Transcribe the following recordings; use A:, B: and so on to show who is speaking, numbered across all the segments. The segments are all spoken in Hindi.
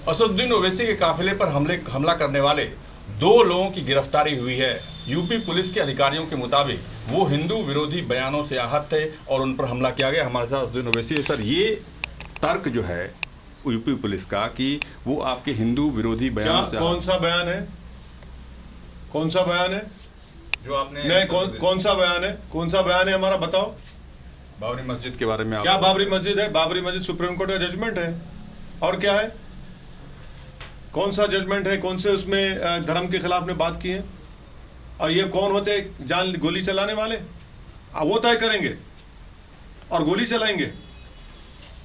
A: असदुद्दीन ओवैसी के काफिले पर हमला करने वाले 2 लोगों की गिरफ्तारी हुई है। यूपी पुलिस के अधिकारियों के मुताबिक वो हिंदू विरोधी बयानों से आहत थे और उन पर हमला किया गया। हमारे साथ असदुद्दीन ओवैसी है। सर, ये तर्क जो है यूपी पुलिस का कि वो आपके हिंदू विरोधी बयानों से
B: कौन सा बयान है? कौन सा बयान है
A: जो आपने
B: नहीं कौन सा बयान है? कौन सा बयान है हमारा? बताओ।
A: बाबरी मस्जिद के बारे में।
B: क्या बाबरी मस्जिद है? बाबरी मस्जिद सुप्रीम कोर्ट का जजमेंट है। और क्या है? कौन सा जजमेंट है? कौन से उसमें धर्म के खिलाफ ने बात की है? और ये कौन होते जान गोली चलाने वाले? वो तय करेंगे और गोली चलाएंगे।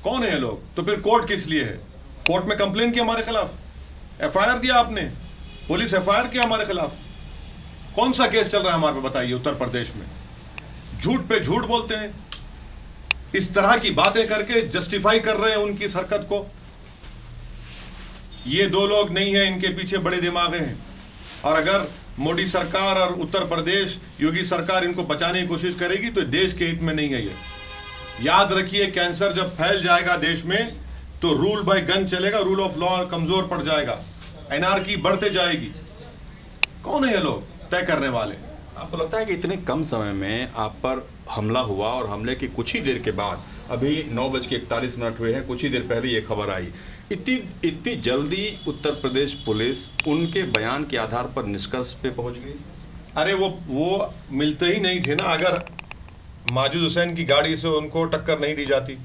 B: कौन है ये लोग? तो फिर कोर्ट किस लिए है? कोर्ट में कंप्लेन किया हमारे खिलाफ, एफआईआर दिया आपने, पुलिस एफआईआर किया हमारे खिलाफ। कौन सा केस चल रहा है हमारे पे? बताइए। उत्तर प्रदेश में झूठ पे झूठ बोलते हैं, इस तरह की बातें करके जस्टिफाई कर रहे हैं उनकी इस हरकत को। ये 2 लोग नहीं है, इनके पीछे बड़े दिमाग हैं। और अगर मोदी सरकार और उत्तर प्रदेश योगी सरकार इनको बचाने की कोशिश करेगी तो देश के हित में नहीं है ये। याद रखिए, कैंसर जब फैल जाएगा देश में तो रूल बाय गन चलेगा, रूल ऑफ लॉ कमजोर पड़ जाएगा, एनआरकी बढ़ते जाएगी। कौन है ये लोग तय करने वाले?
A: आपको लगता है कि इतने कम समय में आप पर हमला हुआ और हमले की कुछ ही देर के बाद, अभी 9:41 हुए हैं, कुछ ही देर पहले ये खबर आई, इतनी जल्दी उत्तर प्रदेश पुलिस उनके बयान के आधार पर निष्कर्ष पे पहुंच गई?
B: अरे वो मिलते ही नहीं थे ना। अगर माजिद हुसैन की गाड़ी से उनको टक्कर नहीं दी जाती,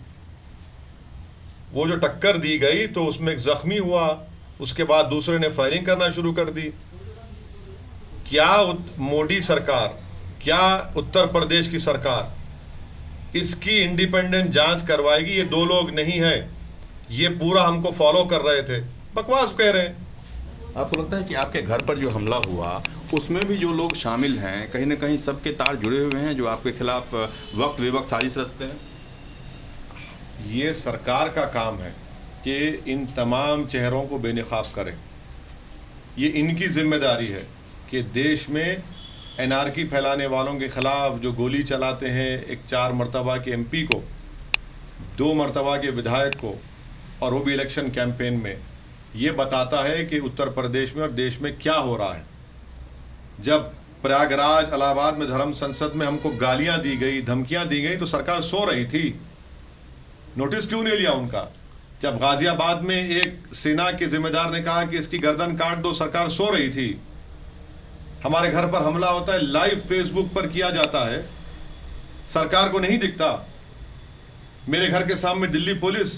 B: वो जो टक्कर दी गई तो उसमें एक जख्मी हुआ, उसके बाद दूसरे ने फायरिंग करना शुरू कर दी। क्या मोदी सरकार, क्या उत्तर प्रदेश की सरकार इसकी इंडिपेंडेंट जांच करवाएगी? ये 2 लोग नहीं है, ये पूरा हमको फॉलो कर रहे थे, बकवास कह रहे हैं।
A: आपको लगता है कि आपके घर पर जो हमला हुआ उसमें भी जो लोग शामिल हैं, कहीं ना कहीं सबके तार जुड़े हुए हैं जो आपके खिलाफ वक्त बेवक्त साजिश रचते हैं?
B: ये सरकार का काम है कि इन तमाम चेहरों को बेनकाब करे। ये इनकी जिम्मेदारी है कि देश में एनआरकी फैलाने वालों के खिलाफ जो गोली चलाते हैं, एक 4 मरतबा के एमपी को, 2 मरतबा के विधायक को, और वो भी इलेक्शन कैंपेन में, ये बताता है कि उत्तर प्रदेश में और देश में क्या हो रहा है। जब प्रयागराज, इलाहाबाद में धर्म संसद में हमको गालियां दी गई, धमकियां दी गई तो सरकार सो रही थी। नोटिस क्यों नहीं लिया उनका? जब गाजियाबाद में एक सेना के जिम्मेदार ने कहा कि इसकी गर्दन काट दो, सरकार सो रही थी। हमारे घर पर हमला होता है, लाइव फेसबुक पर किया जाता है, सरकार को नहीं दिखता। मेरे घर के सामने दिल्ली पुलिस,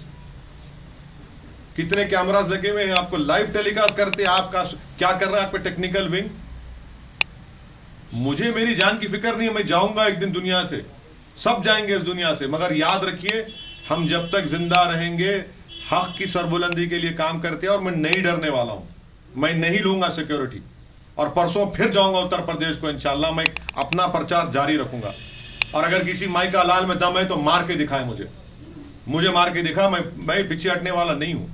B: कितने कैमरास लगे हुए हैं, आपको लाइव टेलीकास्ट करते हैं। आपका क्या कर रहा है आपका टेक्निकल विंग? मुझे मेरी जान की फिक्र नहीं है, मैं जाऊंगा एक दिन दुनिया से, सब जाएंगे इस दुनिया से, मगर याद रखिए हम जब तक जिंदा रहेंगे हक की सरबुलंदी के लिए काम करते हैं। और मैं नहीं डरने वाला हूं, मैं नहीं लूंगा सिक्योरिटी, और परसों फिर जाऊंगा उत्तर प्रदेश को। इंशाल्लाह मैं अपना प्रचार जारी रखूंगा। और अगर किसी माई का लाल में दम है तो मार के दिखाए, मुझे मार के दिखा। मैं पीछे हटने वाला नहीं हूं।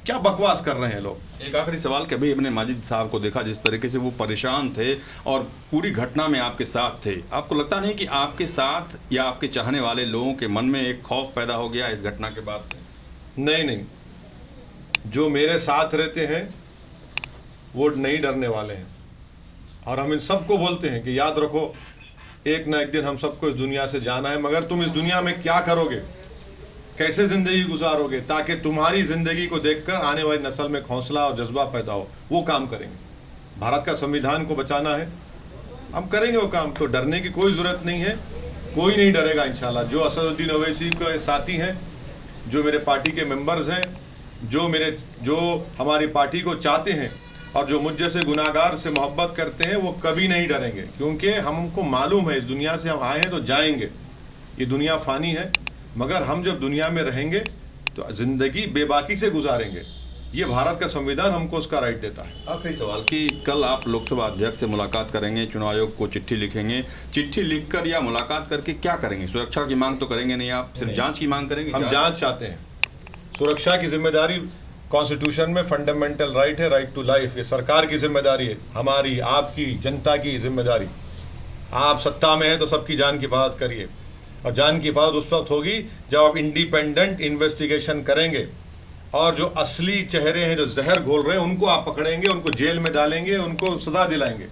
B: क्या बकवास कर रहे हैं लोग।
A: एक आखिरी सवाल, कभी अपने माजिद साहब को देखा जिस तरीके से वो परेशान थे और पूरी घटना में आपके साथ थे, आपको लगता नहीं कि आपके साथ या आपके चाहने वाले लोगों के मन में एक खौफ पैदा हो गया इस घटना के बाद से?
B: नहीं, जो मेरे साथ रहते हैं वो नहीं डरने वाले हैं। और हम इन सबको बोलते हैं कि याद रखो, एक ना एक दिन हम सबको इस दुनिया से जाना है, मगर तुम इस दुनिया में क्या करोगे, कैसे जिंदगी गुजारोगे, ताकि तुम्हारी जिंदगी को देखकर आने वाली नस्ल में हौसला और जज्बा पैदा हो, वो काम करेंगे। भारत का संविधान को बचाना है, हम करेंगे वो काम। तो डरने की कोई ज़रूरत नहीं है, कोई नहीं डरेगा इंशाल्लाह। जो असदुद्दीन ओवैसी के साथी हैं, जो मेरे पार्टी के मेंबर्स हैं, जो हमारी पार्टी को चाहते हैं और जो मुझ जैसे गुनाहगार से मोहब्बत करते हैं, वो कभी नहीं डरेंगे। क्योंकि हमको मालूम है इस दुनिया से हम आए हैं तो जाएंगे, ये दुनिया फ़ानी है, मगर हम जब दुनिया में रहेंगे तो ज़िंदगी बेबाकी से गुजारेंगे। ये भारत का संविधान हमको उसका राइट देता है।
A: आखिरी सवाल कि कल आप लोकसभा अध्यक्ष से मुलाकात करेंगे, चुनाव आयोग को चिट्ठी लिखेंगे, चिट्ठी लिखकर या मुलाकात करके क्या करेंगे? सुरक्षा की मांग तो करेंगे नहीं, आप सिर्फ जांच की मांग करेंगे?
B: हम जांच चाहते हैं। सुरक्षा की जिम्मेदारी कॉन्स्टिट्यूशन में फंडामेंटल राइट है, राइट टू लाइफ। ये सरकार की जिम्मेदारी है, हमारी, आपकी, जनता की जिम्मेदारी। आप सत्ता में हैं तो सबकी जान की हिफाजत करिए, और जान की हिफाजत उस वक्त होगी जब आप इंडिपेंडेंट इन्वेस्टिगेशन करेंगे और जो असली चेहरे हैं, जो जहर घोल रहे हैं, उनको आप पकड़ेंगे, उनको जेल में डालेंगे, उनको सजा दिलाएंगे।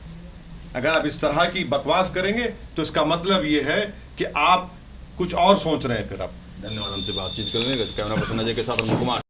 B: अगर आप इस तरह की बकवास करेंगे तो इसका मतलब ये है कि आप कुछ और सोच रहे हैं। फिर आप
A: धन्यवाद हमसे बातचीत करने के। कैमरा पर्सन अजय के साथ अरुण कुमार।